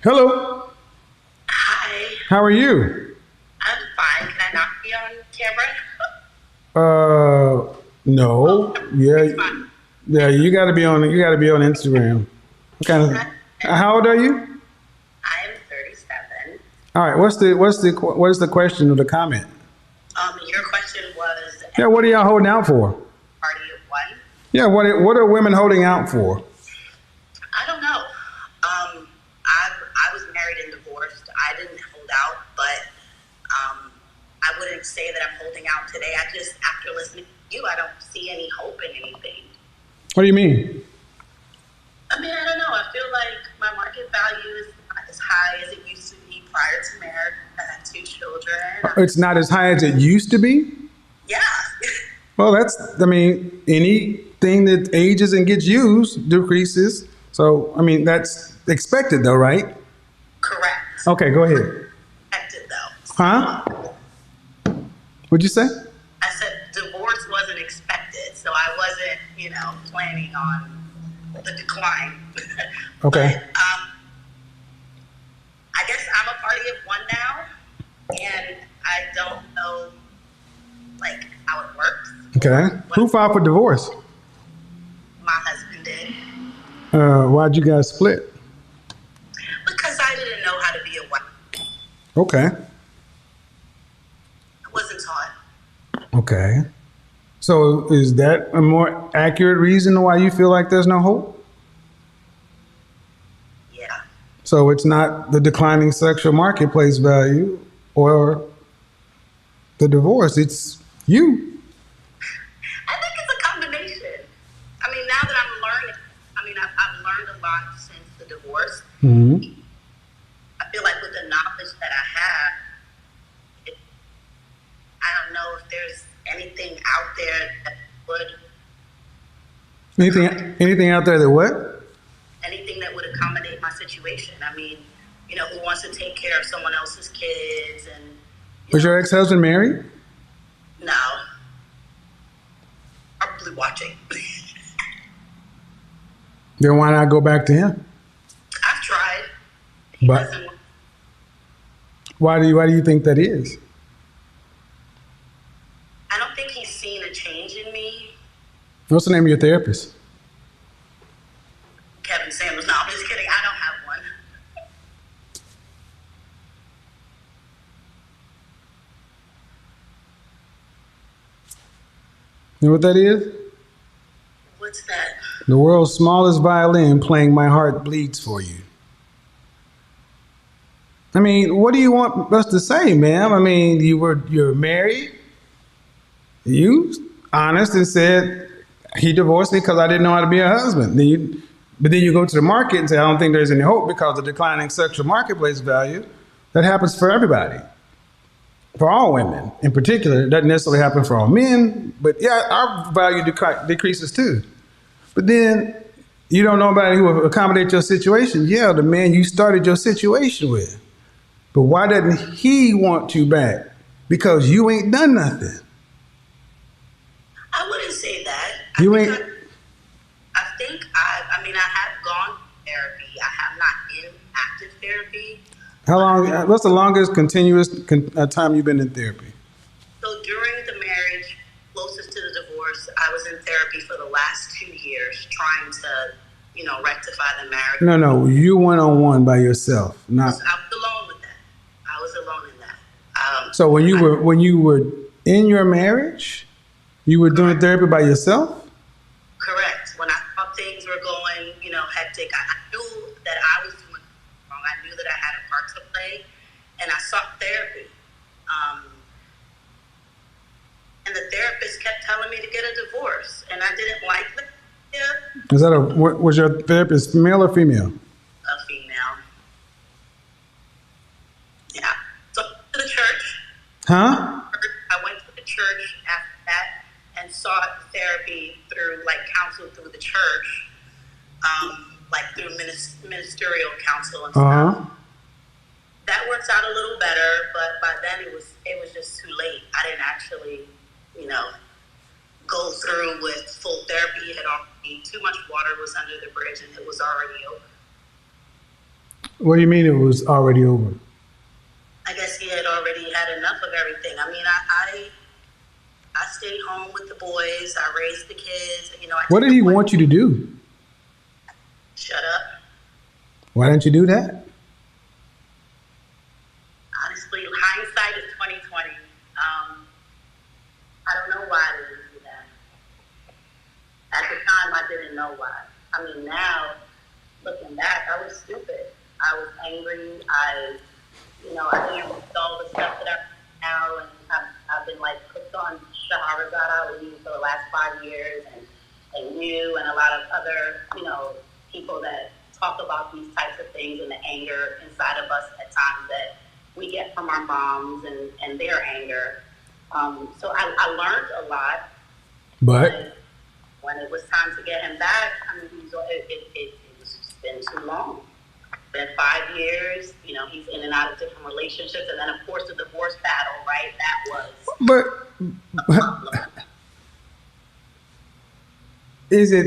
Hello. Hi, How are you? I'm fine. Can I not be on camera? Oh, No. Yeah, it's fine. yeah. It's You okay. got to be on. You got to be on Instagram. What kind of? How old are you? I am 37. All right. What is the question or the comment? Your question was, Yeah. am What are I y'all holding out for? party of one? Yeah. What are women holding out for? I don't know. I was married and divorced. I didn't hold out, but I wouldn't say that I'm holding out today. I just, after listening to you, I don't see any hope in anything. What do you mean? I mean, I don't know. I feel like my market value is not as high as it used to be prior to marriage. I had two children. It's not as high as it used to be. Yeah. Well, that's. I mean, anything that ages and gets used decreases. So, I mean, that's expected, though, right? Correct. Okay. Go ahead. Expected though. Huh? What'd you say? I said divorce wasn't expected, so I wasn't, planning on the decline. But Okay. I guess I'm a party of one now, and I don't know like how it works. Okay. What Who filed for divorce? my husband did Why'd you guys split? because I didn't know how to be a wife. Okay. I wasn't taught. Okay. So is that a more accurate reason why you feel like there's no hope? Yeah. So it's not the declining sexual marketplace value or the divorce, it's you. I think it's a combination. I mean, now that I'm learning, I've learned a lot since the divorce. Hmm. I feel like with the knowledge that I have, I don't know if there's anything out there that would accommodate Anything out there that what? anything that would accommodate my situation. I mean, who wants to take care of someone else's kids and Was your ex-husband married? no, probably watching. Then why not go back to him? I've tried. He But doesn't. why do you think that is? I don't think he's seen a change in me. What's the name of your therapist? Kevin Samuels. No, I'm just kidding. I don't have one. You know what that is? What's that? The world's smallest violin playing My Heart Bleeds for You. I mean, what do you want us to say, ma'am? I mean, you're married. You honest and said he divorced me because I didn't know how to be a husband. But then you go to the market and say I don't think there's any hope because of declining sexual marketplace value. That happens for everybody, for all women in particular. It doesn't necessarily happen for all men, but yeah, our value decreases too. But then you don't know anybody who will accommodate your situation. Yeah, the man you started your situation with. But why doesn't he want you back? Because you ain't done nothing. I wouldn't say that. You ain't. I mean, I have gone to therapy. I have not in active therapy. How long? What's the longest continuous time you've been in therapy? So during the marriage, closest to the divorce, I was in therapy for the last 2 years, trying to, rectify the marriage. No, no, you one on one by yourself, I not. was alone with that. I was alone in that. So when you were in your marriage, you were doing therapy by yourself. Correct. When I thought things were going, hectic, I knew that I was doing wrong. I knew that I had a part to play, and I sought therapy. Um, and the therapist kept telling me to get a divorce, and I didn't like the idea. Was your therapist male or female? A female. Yeah. So to the church. Huh? I went to the church after that and sought therapy through counsel through the church, like through ministerial counsel and Uh stuff. huh. That works out a little better, but by then it was just too late. I didn't actually, go through with full therapy. It had already too much water was under the bridge, and it was already over. What do you mean it was already over? I guess he had already had enough of everything. I mean, I stayed home with the boys. I raised the kids. You know, I What did he want you to do? Shut up. Why didn't you do that? Honestly, hindsight is 2020. I don't know why I didn't do that. At the time, I didn't know why. I mean, now, looking back, I was stupid. I was angry. I didn't do all the stuff that I do now, and I've been like cooked on Shahrazad Ali for the last 5 years, and you and a lot of other, people that talk about these types of things and the anger inside of us at times that we get from our moms and their anger. So I learned a lot. But when it was time to get him back, I mean, it's been too long. It's been 5 years. He's in and out of different relationships, and then of course the divorce battle, right? That was. But is it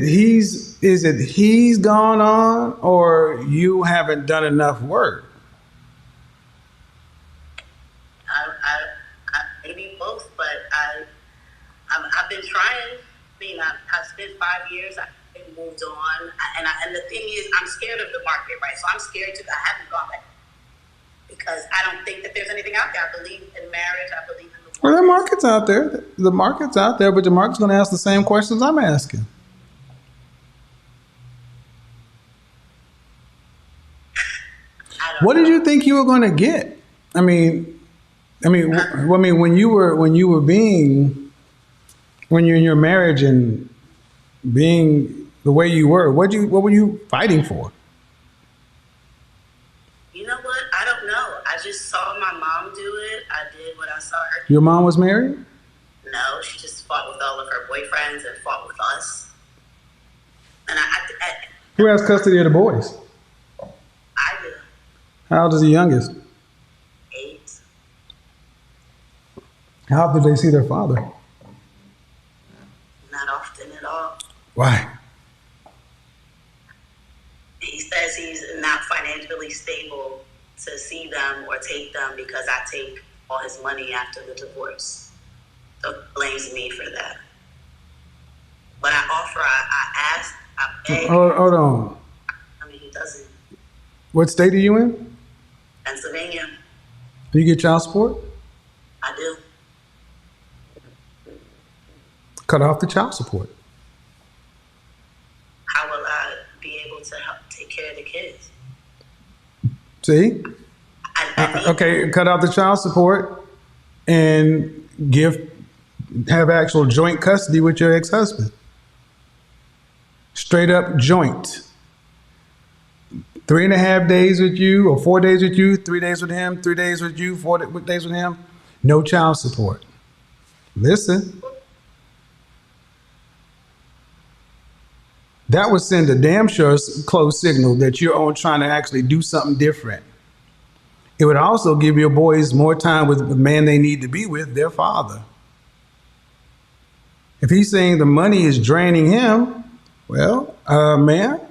he's gone on, or you haven't done enough work? I maybe both, but I've been trying. I mean, I've spent 5 years. I've moved on, and the thing is, I'm scared of the market, right? So I'm scared I haven't gone back because I don't think that there's anything out there. I believe in marriage. I believe in the. Well, the market's out there. The market's out there, but the market's going to ask the same questions I'm asking. What did you think you were going to get? I mean, when you're in your marriage and being the way you were, what were you fighting for? You know what? I don't know. I just saw my mom do it. I did what I saw her do. Your mom was married? No, she just fought with all of her boyfriends and fought with us. And Who has custody of the boys? I do. How old is the youngest? 8. How often do they see their father? Not often at all. Why? He says he's not financially stable to see them or take them because I take all his money after the divorce. So he blames me for that. But I asked, I begged. Hold on. I mean, he doesn't. What state are you in? Pennsylvania. Do you get child support? I do. Cut off the child support. How will I be able to help take care of the kids? See? Okay, cut out the child support and have actual joint custody with your ex-husband. Straight up joint. 3.5 days with you, or 4 days with you, 3 days with him, 3 days with you, 4 days with him. No child support. Listen. That would send a damn sure close signal that you're on trying to actually do something different. It would also give your boys more time with the man they need to be with, their father. If he's saying the money is draining him, well, man,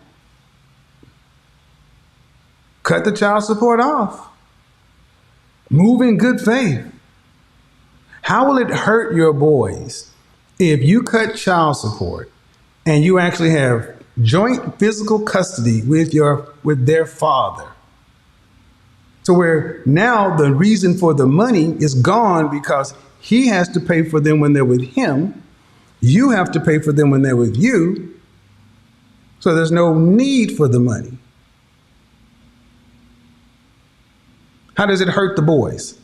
cut the child support off. Move in good faith. How will it hurt your boys if you cut child support and you actually have joint physical custody with their father? So where now the reason for the money is gone because he has to pay for them when they're with him. You have to pay for them when they're with you. So there's no need for the money. How does it hurt the boys?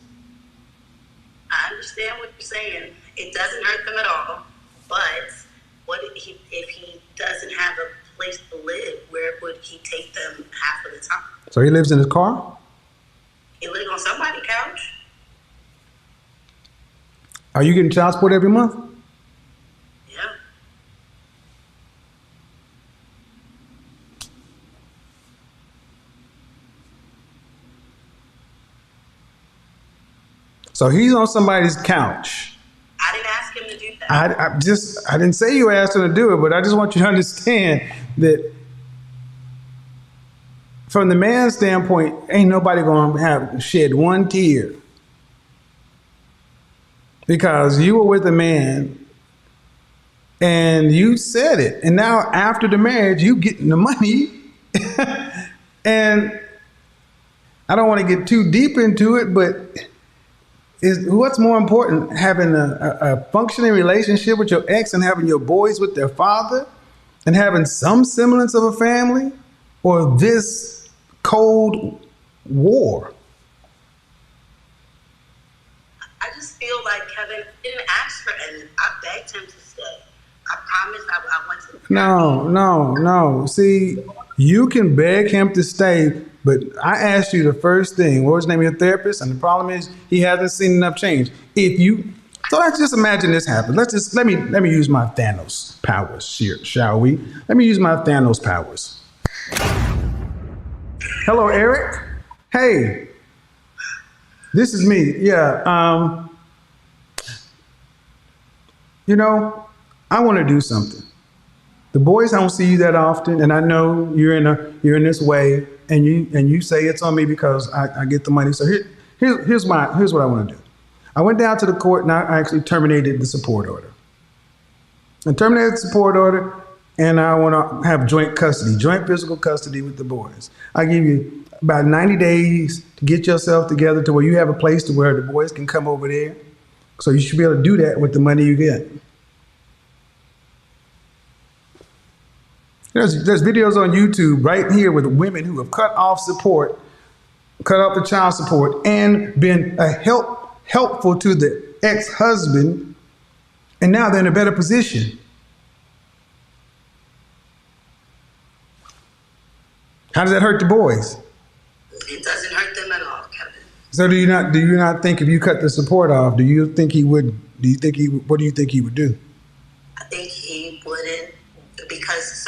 I understand what you're saying. It doesn't hurt them at all. But what if he doesn't have a place to live? Where would he take them half of the time? So he lives in his car? He lives on somebody's couch. Are you getting child support every month? Yeah. So he's on somebody's couch. I didn't ask him to do that. I didn't say you asked him to do it, but I just want you to understand that from the man's standpoint, ain't nobody gonna have shed one tear because you were with a man and you said it, and now after the marriage, you getting the money, and I don't want to get too deep into it, but is what's more important, having a functioning relationship with your ex and having your boys with their father and having some semblance of a family, or this cold war? I just feel like Kevin didn't ask for any. I begged him to stay. I promised I went to the No. See, you can beg him to stay, but I asked you the first thing, what was the name of your therapist? And the problem is he hasn't seen enough change. So let's just imagine this happens. Let me use my Thanos powers here, shall we? Let me use my Thanos powers. Hello, Eric. Hey, this is me. Yeah. I want to do something. The boys don't see you that often, and I know you're in this way, and you say it's on me because I get the money. So here's what I want to do. I went down to the court and I actually terminated the support order. And terminated the support order, and I want to have joint physical custody with the boys. I give you about 90 days to get yourself together to where you have a place to where the boys can come over there. So you should be able to do that with the money you get. There's videos on YouTube right here with women who have cut off the child support, and been helpful to the ex-husband, and now they're in a better position. How does that hurt the boys? It doesn't hurt them at all, Kevin. So do you not think if you cut the support off, what do you think he would do? I think he wouldn't, because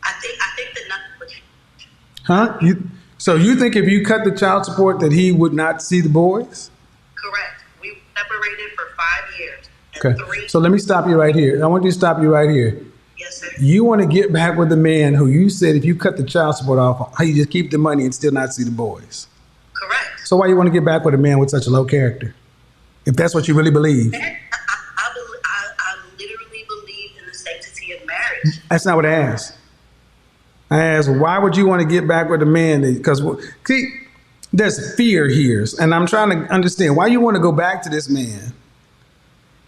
I think that nothing would change. Huh? So you think if you cut the child support that he would not see the boys? Correct. We separated for 5 years. Okay. So let me stop you right here. I want you to stop you right here. Yes, sir. You want to get back with the man who you said if you cut the child support off, how you just keep the money and still not see the boys? Correct. So why you want to get back with a man with such a low character? If that's what you really believe. I literally believe in the sanctity of marriage. That's not what I asked. I asked, why would you want to get back with a man? Because there's fear here. And I'm trying to understand why you want to go back to this man.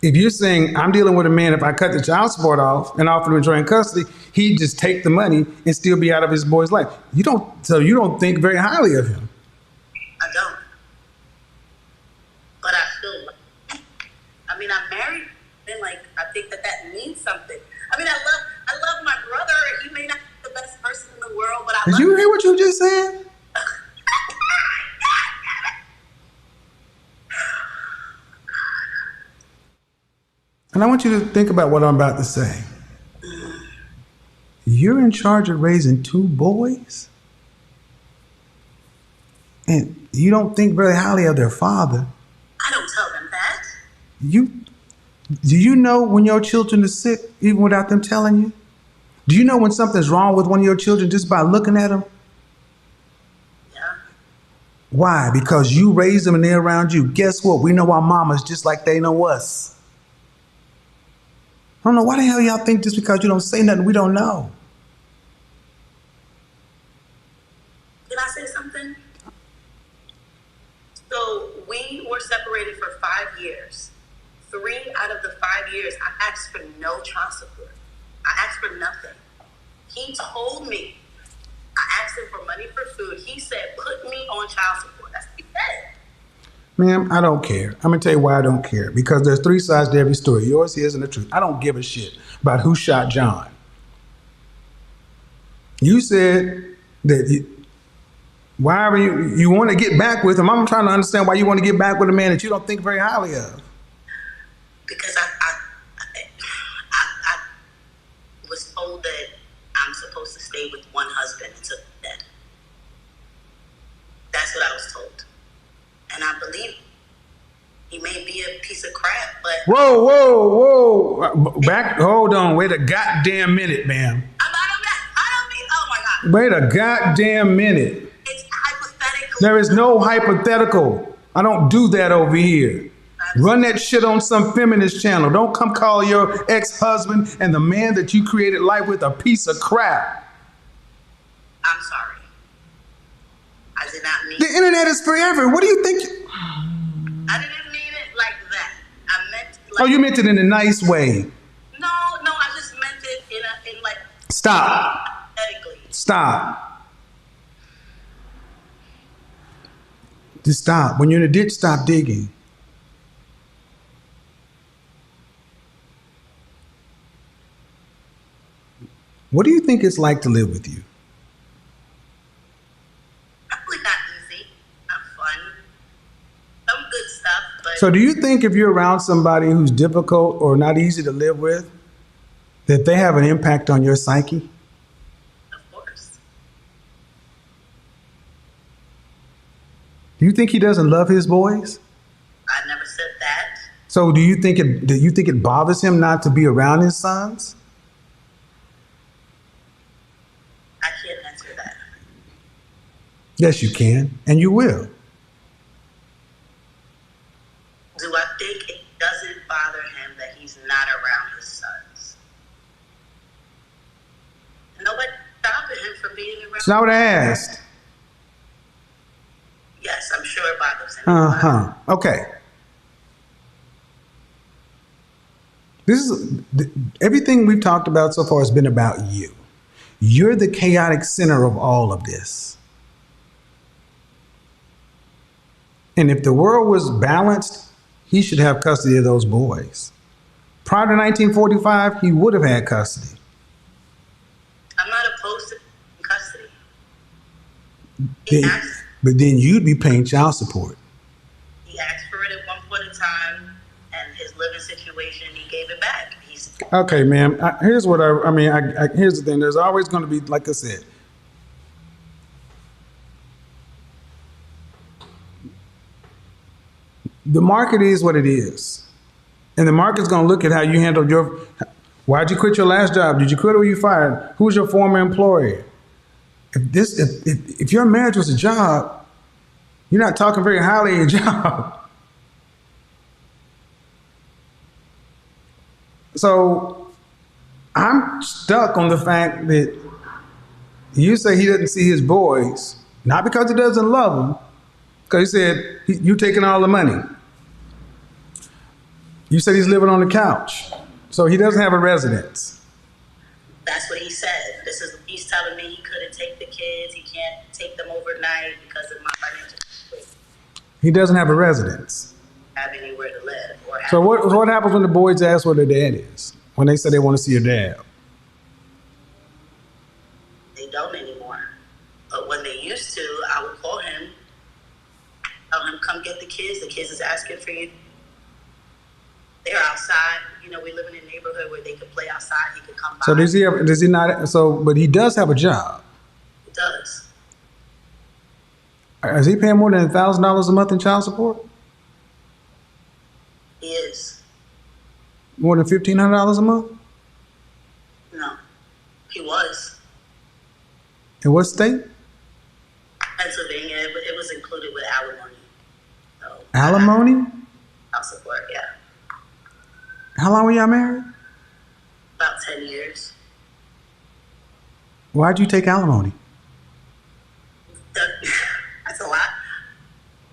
If you're saying, I'm dealing with a man, if I cut the child support off and offer him joint custody, he'd just take the money and still be out of his boy's life. You don't think very highly of him. I don't. But I still, I'm married, and I think that means something. I love my brother. He may not be the best person in the world, but I love him. Did you hear what you just said? And I want you to think about what I'm about to say. You're in charge of raising 2 boys? And you don't think very highly of their father. I don't tell them that. Do you know when your children are sick, even without them telling you? Do you know when something's wrong with one of your children just by looking at them? Yeah. Why? Because you raised them and they're around you. Guess what? We know our mamas just like they know us. I don't know why the hell y'all think just because you don't say nothing we don't know. Can I say something? So we were separated for 5 years. 3 out of the 5 years, I asked for no child support. I asked for nothing. He told me. I asked him for money for food. He said, put me on child support. That's what he said. Ma'am, I don't care. I'm going to tell you why I don't care. Because there's 3 sides to every story. Yours, his, and the truth. I don't give a shit about who shot John. You said that why you want to get back with him. I'm trying to understand why you want to get back with a man that you don't think very highly of. Because I was told that I'm supposed to stay with one husband until dead. That's what I was told. And I believe he may be a piece of crap, but... Whoa. Hold on. Wait a goddamn minute, ma'am. I don't mean... Oh, my God. Wait a goddamn minute. It's hypothetical. There is no hypothetical. I don't do that over here. Run that shit on some feminist channel. Don't come call your ex-husband and the man that you created life with a piece of crap. I'm sorry. I did not mean The internet is forever. What do you think? I didn't mean it like that. I meant like Oh, you meant it in a nice way. No, I just meant it in like Stop. hypothetically. Stop. Just stop. When you're in a ditch, stop digging. What do you think it's like to live with you? Probably not easy, not fun. Some good stuff, but So do you think if you're around somebody who's difficult or not easy to live with, that they have an impact on your psyche? of course. Do you think he doesn't love his boys? I never said that. So do you think it bothers him not to be around his sons? I can't answer that. Yes, you can, and you will. Do I think it doesn't bother him that he's not around his sons? Nobody stopping him from being around. It's not what I asked. Yes, I'm sure it bothers him. Uh-huh. Okay. Everything we've talked about so far has been about you. You're the chaotic center of all of this. And if the world was balanced, he should have custody of those boys. Prior to 1945, he would have had custody. I'm not opposed to custody. He asked, But then you'd be paying child support. he asked for it at one point in time, and his living situation, he gave it back. Okay, ma'am. Here's what here's the thing. There's always going to be, like I said, the market is what it is. And the market's going to look at how you handled why'd you quit your last job? Did you quit or were you fired? Who's your former employer? If your marriage was a job, you're not talking very highly of your job. So I'm stuck on the fact that you say he doesn't see his boys, not because he doesn't love them, because he said, you taking all the money. You said he's living on the couch, so he doesn't have a residence. That's what he said. He's telling me he couldn't take the kids. He can't take them overnight because of my financial situation. He doesn't have a residence. Have anywhere to live. Or have So what happens when the boys ask where their dad is? When they say they want to see your dad? They don't anymore. But when they used to, I would call him, tell him, come get the kids. The kids is asking for you. They're outside. You know, we live in a neighborhood where they could play outside. He could come by. So does he not, but he does have a job. He does. Is he paying more than $1,000 a month in child support? He is. More than $1,500 a month? No. He was. In what state? Pennsylvania. It was included with alimony. So, Alimony? child support, yeah. How long were y'all married? About 10 years. Why'd you take alimony? That's a lot.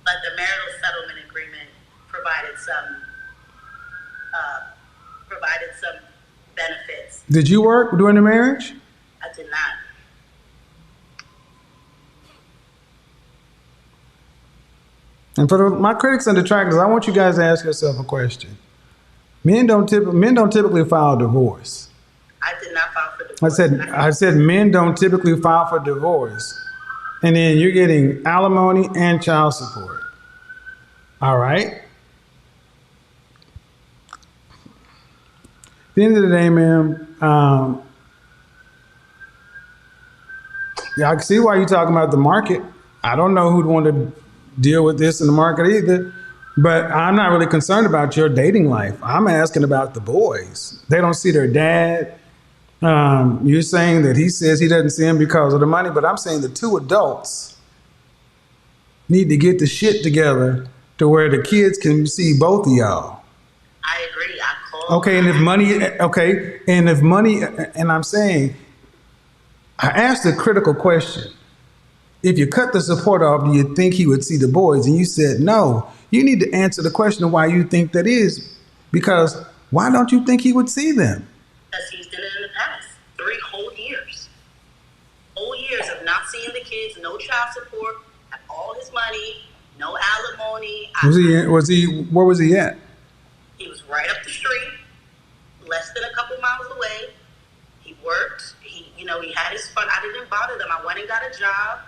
But the marital settlement agreement provided some benefits. Did you work during the marriage? I did not. And for my critics and detractors, I want you guys to ask yourself a question. Men don't typically file divorce. I did not file for divorce. I said men don't typically file for divorce. And then you're getting alimony and child support. All right? At the end of the day, ma'am, yeah, I can see why you're talking about the market. I don't know who'd want to deal with this in the market either. But I'm not really concerned about your dating life. I'm asking about the boys. They don't see their dad. You're saying that he says he doesn't see him because of the money, but I'm saying the two adults need to get the shit together to where the kids can see both of y'all. I agree. I called. Okay, and if money, and I'm saying, I asked a critical question. If you cut the support off, do you think he would see the boys? And you said no. You need to answer the question of why you think that is. Because why don't you think he would see them? Because he's done it in the past. 3 whole years. Whole years of not seeing the kids, no child support, have all his money, no alimony. Where was he at? He was right up the street, less than a couple miles away. He worked. He had his fun. I didn't bother them. I went and got a job.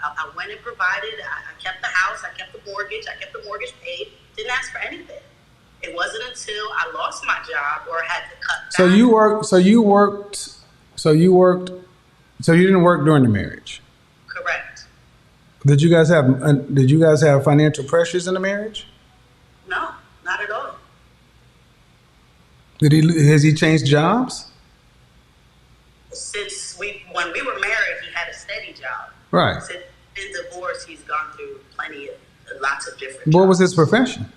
I went and provided. I kept the house. I kept the mortgage. I kept the mortgage paid. Didn't ask for anything. It wasn't until I lost my job or had to cut back. So you didn't work during the marriage? Correct. Did you guys have financial pressures in the marriage? No, not at all. Has he changed jobs? When we were married, he had a steady job. Right. Since his divorce, he's gone through lots of different What jobs. was his profession?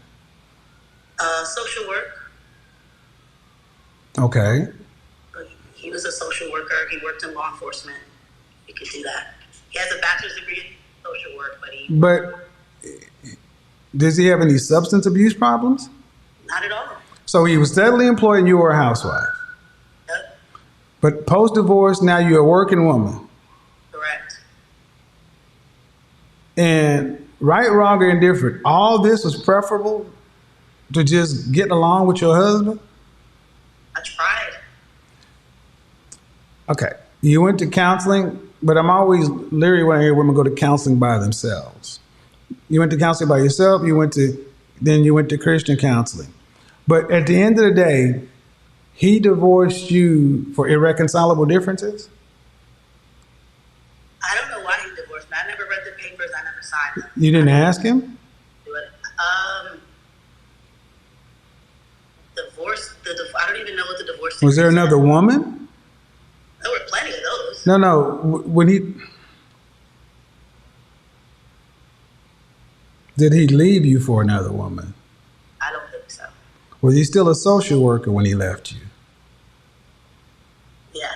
Social work. Okay. He was a social worker. He worked in law enforcement. He could do that. He has a bachelor's degree in social work, But does he have any substance abuse problems? Not at all. So he was steadily employed and you were a housewife. Yep. But post-divorce, now you're a working woman. Correct. And right, wrong, or indifferent, all this was preferable to just get along with your husband? I tried. Okay. You went to counseling, but I'm always leery when I hear women go to counseling by themselves. You went to counseling by yourself, then you went to Christian counseling. But at the end of the day, he divorced you for irreconcilable differences? I don't know why he divorced me. I never read the papers. I never signed them. You didn't ask him? Divorce. I don't even know what the divorce. Was there another woman? There were plenty of those. No. When did he leave you for another woman? I don't think so. Was he still a social worker when he left you? Yeah.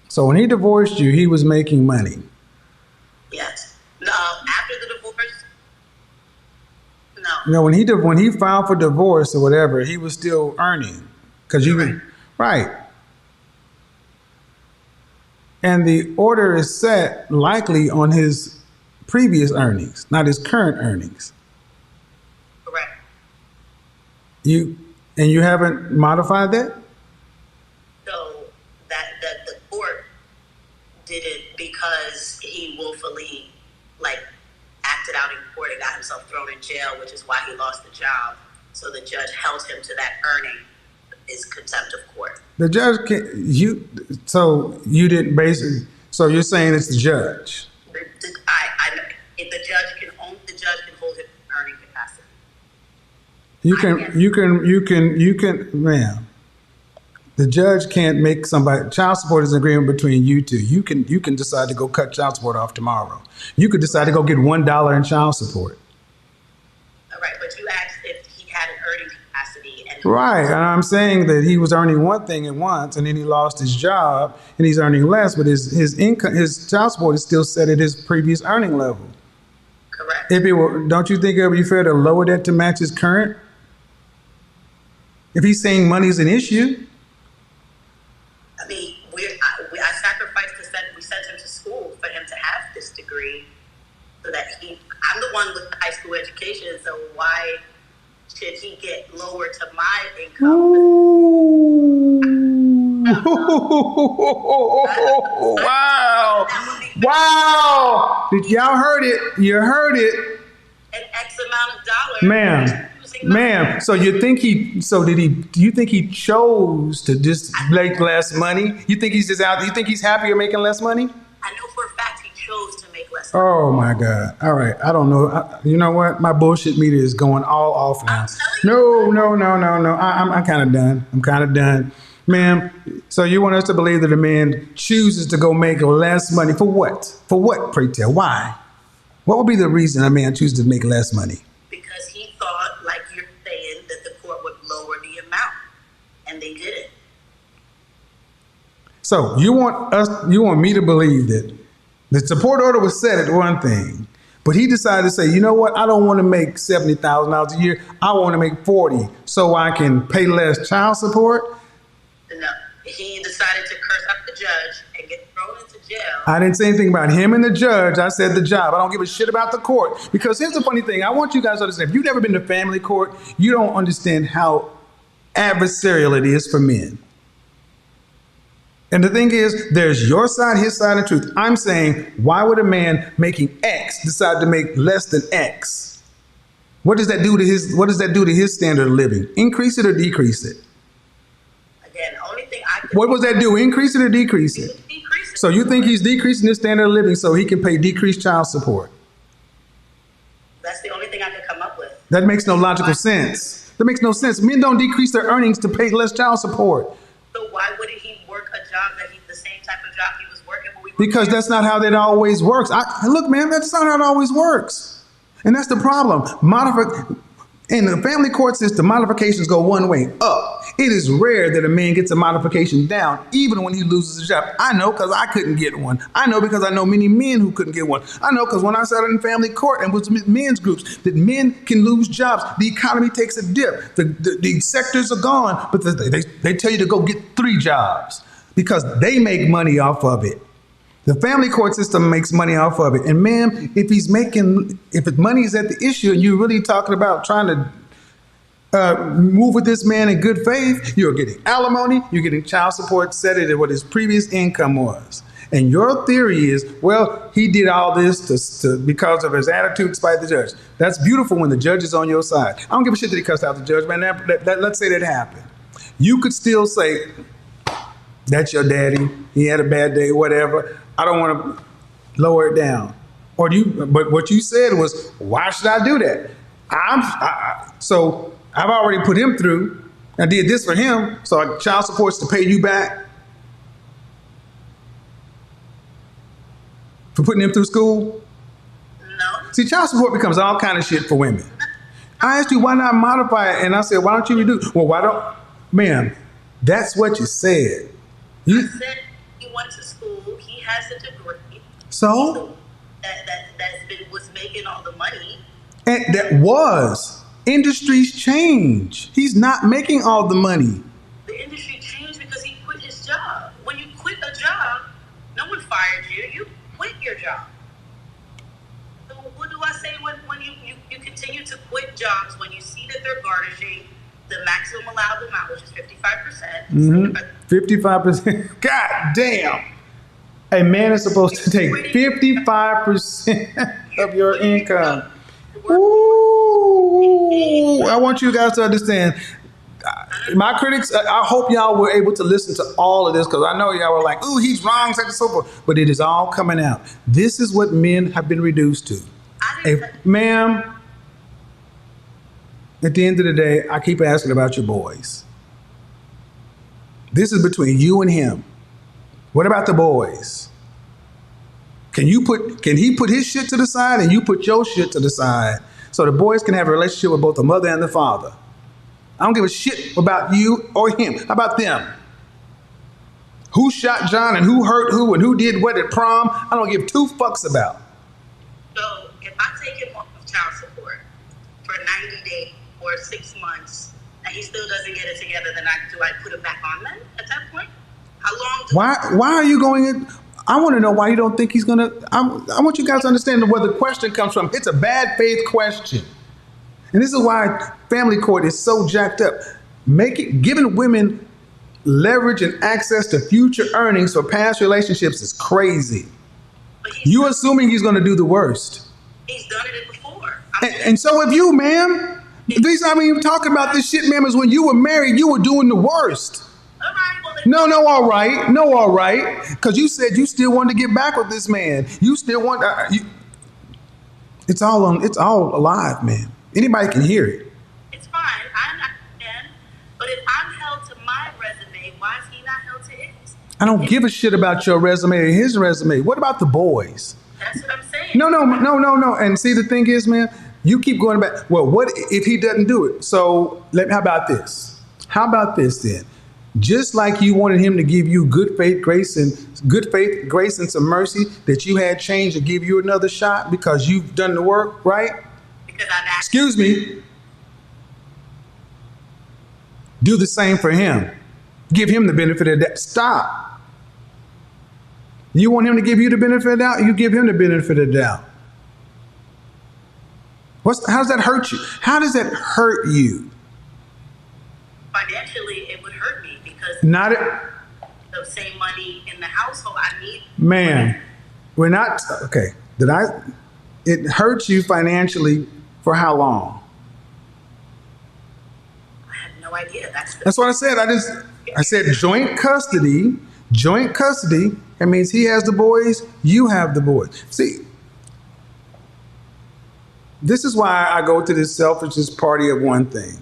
So when he divorced you, he was making money. Yes. No. After the divorce. No. No, when he filed for divorce or whatever, he was still earning, because right. And the order is set likely on his previous earnings, not his current earnings. Correct. You haven't modified that? So that the court did it because he willfully acted out in court and got himself thrown in jail, which is why he lost the job. So the judge held him to that earning is contempt of court. The judge so you didn't basically, so you're saying it's the judge? The judge can hold him in earning capacity. You can, ma'am. The judge can't make child support is an agreement between you two. You can decide to go cut child support off tomorrow. You could decide to go get $1 in child support. All right, but you asked if he had an earning capacity. Right, and I'm saying that he was earning one thing at once, and then he lost his job, and he's earning less, but his income, his child support is still set at his previous earning level. Correct. Don't you think it would be fair to lower that to match his current? If he's saying money is an issue. I mean, I sacrificed we sent him to school for him to have this degree, so that I'm the one with the high school education. So why should he get lower to my income? Wow! Y'all heard it. You heard it. An X amount of dollars. Ma'am, so do you think he chose to just make less money? You think he's just out, you think he's happier making less money? I know for a fact he chose to make less Oh my God. All right. I don't know. You know what? My bullshit meter is going all off now. No. I'm kind of done. I'm kind of done. Ma'am, so you want us to believe that a man chooses to go make less money for what? For what, pray tell? Why? What would be the reason a man chooses to make less money? Because he thought, like you're saying, that the court would lower the amount, and they didn't. So you want me to believe that the support order was set at one thing, but he decided to say, you know what? I don't want to make $70,000 a year. I want to make 40, so I can pay less child support. No, he decided to curse out the judge and get thrown into jail. I didn't say anything about him and the judge. I said the job. I don't give a shit about the court, because here's the funny thing. I want you guys to understand. If you've never been to family court, you don't understand how adversarial it is for men. And the thing is, there's your side, his side, and truth. I'm saying, why would a man making X decide to make less than X? What does that do to his standard of living? Increase it or decrease it? Again, the only thing I could What does that do? Increase it or decrease it? decrease it. So you think he's decreasing his standard of living so he can pay decreased child support? That's the only thing I could come up with. That makes no logical sense. That makes no sense. Men don't decrease their earnings to pay less child support. So why wouldn't he work a job that the same type of job he was working when we were Because that's not how that always works. Look, man, that's not how it always works. And that's the problem. In the family court system, modifications go one way, up. It is rare that a man gets a modification down, even when he loses his job. I know because I couldn't get one. I know because I know many men who couldn't get one. I know because when I sat in family court and was with men's groups, that men can lose jobs. The economy takes a dip. The sectors are gone, but they tell you to go get 3 jobs because they make money off of it. The family court system makes money off of it. And ma'am, if money is at the issue and you're really talking about trying to move with this man in good faith, you're getting alimony, you're getting child support set at what his previous income was. And your theory is, well, he did all this because of his attitude despite the judge. That's beautiful when the judge is on your side. I don't give a shit that he cussed out the judge, man. Let's say that happened. You could still say, that's your daddy. He had a bad day, whatever. I don't want to lower it down. But what you said was, why should I do that? So I've already put him through. I did this for him, so child support's to pay you back for putting him through school? No. See, child support becomes all kind of shit for women. I asked you, why not modify it? And I said, why don't you reduce? Well, why don't, ma'am, that's what you said. I said he went to school, he has a degree. So? Was making all the money. And that was. Industries change. He's not making all the money. The industry changed because he quit his job. When you quit a job, no one fired you. You quit your job. So what do I say when you continue to quit jobs when you see that they're garnishing the maximum allowable amount, which is 55%. 55%. God damn. A man is supposed to take 55% of your income. Ooh, I want you guys to understand. My critics, I hope y'all were able to listen to all of this because I know y'all were like, ooh, he's wrong, such and so forth. But it is all coming out. This is what men have been reduced to. Ma'am, at the end of the day, I keep asking about your boys. This is between you and him. What about the boys? Can he put his shit to the side and you put your shit to the side so the boys can have a relationship with both the mother and the father? I don't give a shit about you or him. How about them? Who shot John and who hurt who and who did what at prom? I don't give 2 fucks about. So if I take him off of child support for 90 days or 6 months and he still doesn't get it together, then do I put him back on then at that point? How long? Why are you going in? I want to know why you don't think he's going to. I want you guys to understand where the question comes from. It's a bad faith question. And this is why family court is so jacked up. Giving women leverage and access to future earnings for past relationships is crazy. You assuming he's going to do the worst. He's done it before. And so have you, ma'am. The reason I'm even talking about this shit, ma'am, is when you were married, you were doing the worst. All right, well, No, all right. Because you said you still wanted to get back with this man. You still want, It's all on. It's all alive, man. Anybody can hear it. It's fine. I understand. But if I'm held to my resume, why is he not held to his? I don't give a shit about your resume or his resume. What about the boys? That's what I'm saying. No. And see, the thing is, man, you keep going back. Well, what if he doesn't do it? So how about this? How about this then? Just like you wanted him to give you good faith, grace, and some mercy, that you had changed to give you another shot because you've done the work, right? Because I've asked. Excuse me. Do the same for him. Give him the benefit of that. Stop. You want him to give you the benefit of the doubt? You give him the benefit of the doubt. How does that hurt you? How does that hurt you? Financially, it would hurt me because Not it. the same money in the household I need. Man, we're not okay. It hurts you financially for how long? I have no idea. That's what I said. I said joint custody. Joint custody. That means he has the boys, you have the boys. See, this is why I go to this selfishness party of one thing.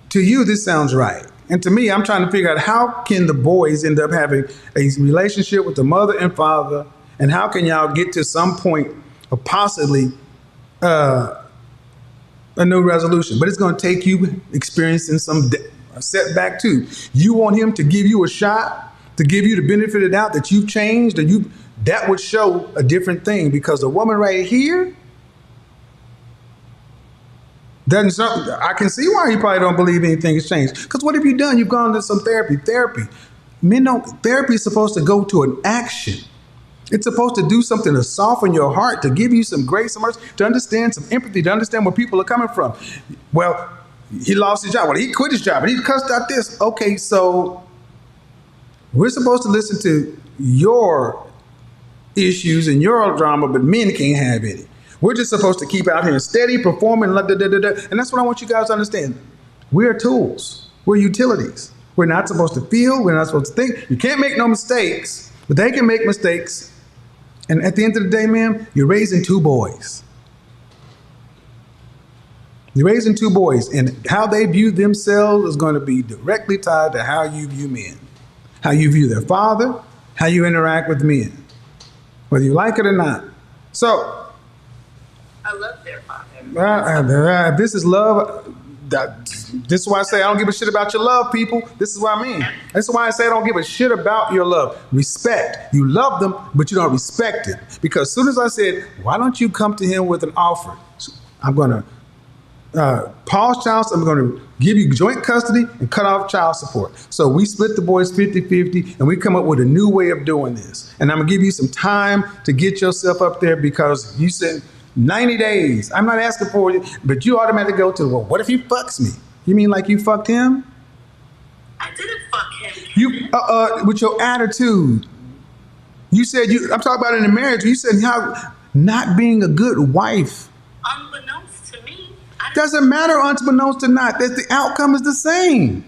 To you, this sounds right. And to me, I'm trying to figure out how can the boys end up having a relationship with the mother and father, and how can y'all get to some point of possibly a new resolution. But it's going to take you experiencing some setback too. You want him to give you a shot, to give you the benefit of the doubt that you've changed, and that would show a different thing, because the woman right here doesn't. I can see why you probably don't believe anything has changed. Because what have you done? You've gone to some therapy. Therapy is supposed to go to an action. It's supposed to do something to soften your heart, to give you some grace, some mercy, to understand some empathy, to understand where people are coming from. Well, he lost his job. Well, he quit his job, and he cussed out this. Okay, so we're supposed to listen to your issues and your drama, but men can't have any. We're just supposed to keep out here steady, performing, and that's what I want you guys to understand. We're tools. We're utilities. We're not supposed to feel. We're not supposed to think. You can't make no mistakes, but they can make mistakes. And at the end of the day, man, you're raising two boys. You're raising two boys, and how they view themselves is going to be directly tied to how you view men, how you view their father, how you interact with men, whether you like it or not. So, I love their father. This is love. This is why I say I don't give a shit about your love, people. This is what I mean. This is why I say I don't give a shit about your love. Respect. You love them, but you don't respect it. Because as soon as I said, why don't you come to him with an offer? I'm going to pause child support. I'm going to give you joint custody and cut off child support. So we split the boys 50-50, and we come up with a new way of doing this. And I'm going to give you some time to get yourself up there, because you said 90 days. I'm not asking for it, but you automatically go to, well, what if he fucks me? You mean like you fucked him? I didn't fuck him. You with your attitude. You said I'm talking about in the marriage. You said how not being a good wife. Unbeknownst to me. Doesn't matter unbeknownst to not. That the outcome is the same.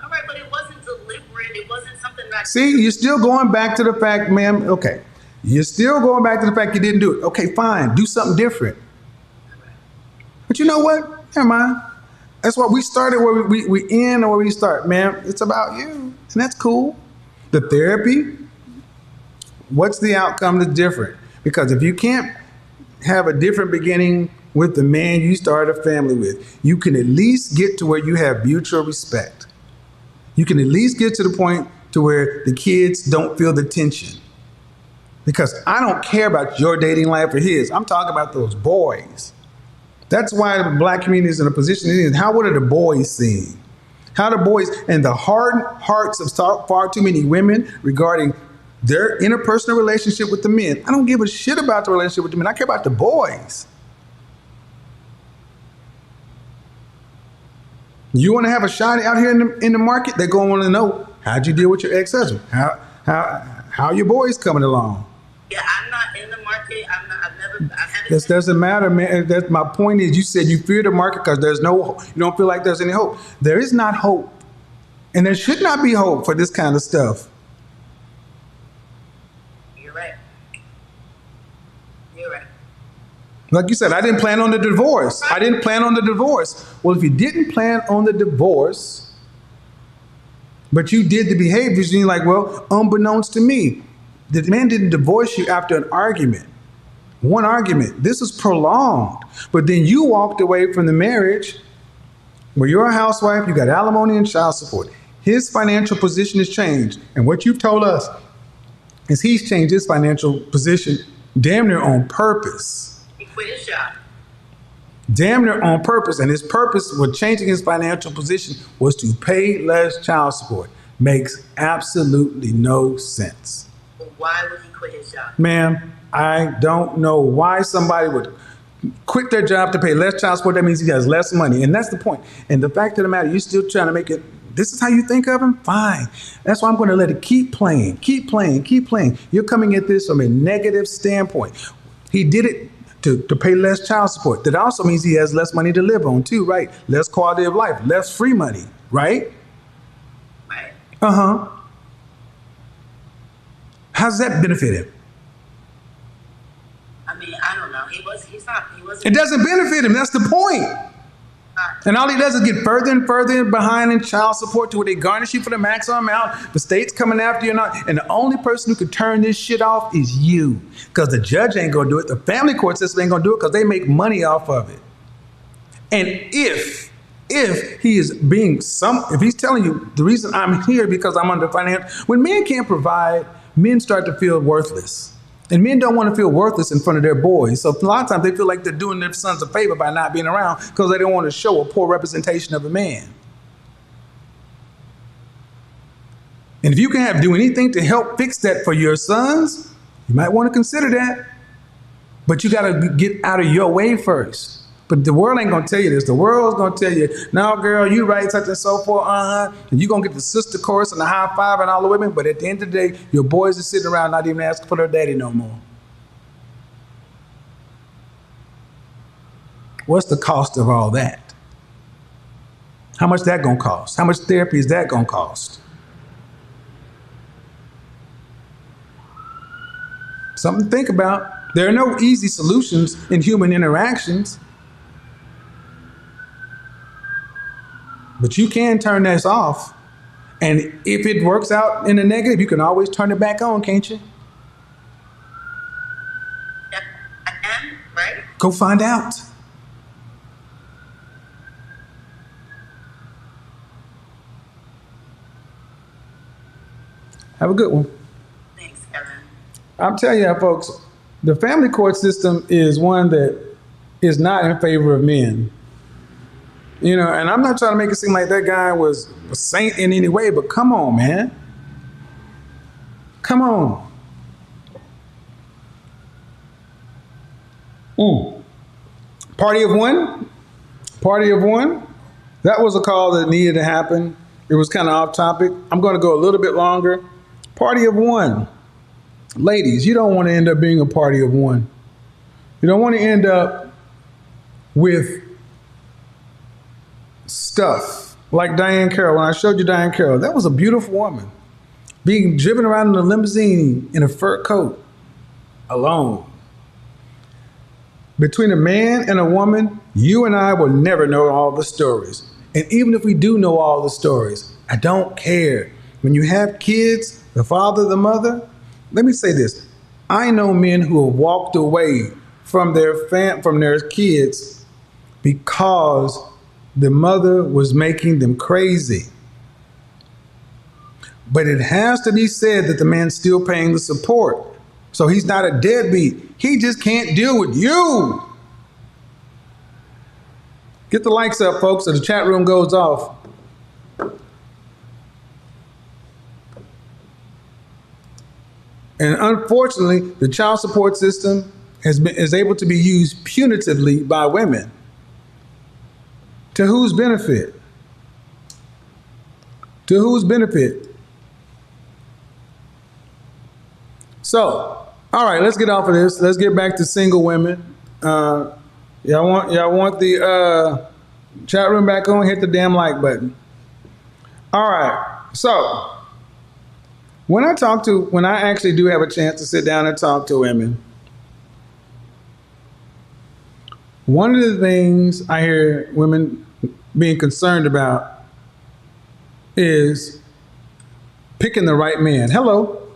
All right, but it wasn't deliberate. It wasn't something that. See, you're still going back to the fact, ma'am. Okay. You're still going back to the fact you didn't do it. Okay, fine. Do something different. But you know what? Never mind. That's why we started where we end or where we start, man. It's about you. And that's cool. The therapy, what's the outcome that's different? Because if you can't have a different beginning with the man you started a family with, you can at least get to where you have mutual respect. You can at least get to the point to where the kids don't feel the tension. Because I don't care about your dating life or his. I'm talking about those boys. That's why the black community is in a position it is. How what are the boys seeing? How the boys and the hard hearts of far too many women regarding their interpersonal relationship with the men. I don't give a shit about the relationship with the men. I care about the boys. You want to have a shot out here in the market? They're going to want to know, how'd you deal with your ex-husband? How your boys coming along? Yeah, I'm not in the market. I haven't. This doesn't matter, man. That's my point is you said you fear the market because you don't feel like there's any hope. There is not hope. And there should not be hope for this kind of stuff. You're right. You're right. Like you said, I didn't plan on the divorce. I didn't plan on the divorce. Well, if you didn't plan on the divorce, but you did the behaviors, and you're like, well, unbeknownst to me, the man didn't divorce you after an argument. One argument. This was prolonged. But then you walked away from the marriage where you're a housewife, you got alimony and child support. His financial position has changed. And what you've told us is he's changed his financial position damn near on purpose. He quit his job. Damn near on purpose. And his purpose with changing his financial position was to pay less child support. Makes absolutely no sense. Well, why would he quit his job? Ma'am, I don't know why somebody would quit their job to pay less child support. That means he has less money. And that's the point. And the fact of the matter, you're still trying to make it, this is how you think of him? Fine. That's why I'm going to let it keep playing, keep playing, keep playing. You're coming at this from a negative standpoint. He did it to pay less child support. That also means he has less money to live on too, right? Less quality of life, less free money, right? Right. Uh-huh. How's that benefit him? I mean, I don't know. He wasn't. It doesn't benefit him. That's the point. And all he does is get further and further behind in child support to where they garnish you for the maximum amount. The state's coming after you now. And the only person who can turn this shit off is you. Because the judge ain't going to do it. The family court system ain't going to do it because they make money off of it. And if he is being if he's telling you the reason I'm here because I'm under financial, when men can't provide, men start to feel worthless. And men don't want to feel worthless in front of their boys. So a lot of times they feel like they're doing their sons a favor by not being around because they don't want to show a poor representation of a man. And if you can do anything to help fix that for your sons, you might want to consider that. But you got to get out of your way first. But the world ain't going to tell you this. The world's going to tell you, no, girl, you right, such and so forth, and you're going to get the sister chorus and the high five and all the women. But at the end of the day, your boys are sitting around not even asking for their daddy no more. What's the cost of all that? How much that going to cost? How much therapy is that going to cost? Something to think about. There are no easy solutions in human interactions. But you can turn this off. And if it works out in the negative, you can always turn it back on, can't you? Yeah, I can, right? Go find out. Have a good one. Thanks, Kevin. I'm telling you, folks, the family court system is one that is not in favor of men. You know, and I'm not trying to make it seem like that guy was a saint in any way, but come on, man. Come on. Party of one. Party of one. That was a call that needed to happen. It was kind of off topic. I'm going to go a little bit longer. Party of one. Ladies, you don't want to end up being a party of one. You don't want to end up with stuff like Diane Carroll. When I showed you Diane Carroll, that was a beautiful woman being driven around in a limousine in a fur coat alone. Between a man and a woman, you and I will never know all the stories. And even if we do know all the stories, I don't care. When you have kids, the father, the mother, let me say this. I know men who have walked away from their kids because the mother was making them crazy. But it has to be said that the man's still paying the support. So he's not a deadbeat. He just can't deal with you. Get the likes up, folks, so the chat room goes off. And unfortunately, the child support system is able to be used punitively by women. To whose benefit? To whose benefit? So, all right, let's get off of this. Let's get back to single women. Y'all want the chat room back on? Hit the damn like button. All right. So, when I actually do have a chance to sit down and talk to women, One of the things I hear women being concerned about is picking the right man. Hello.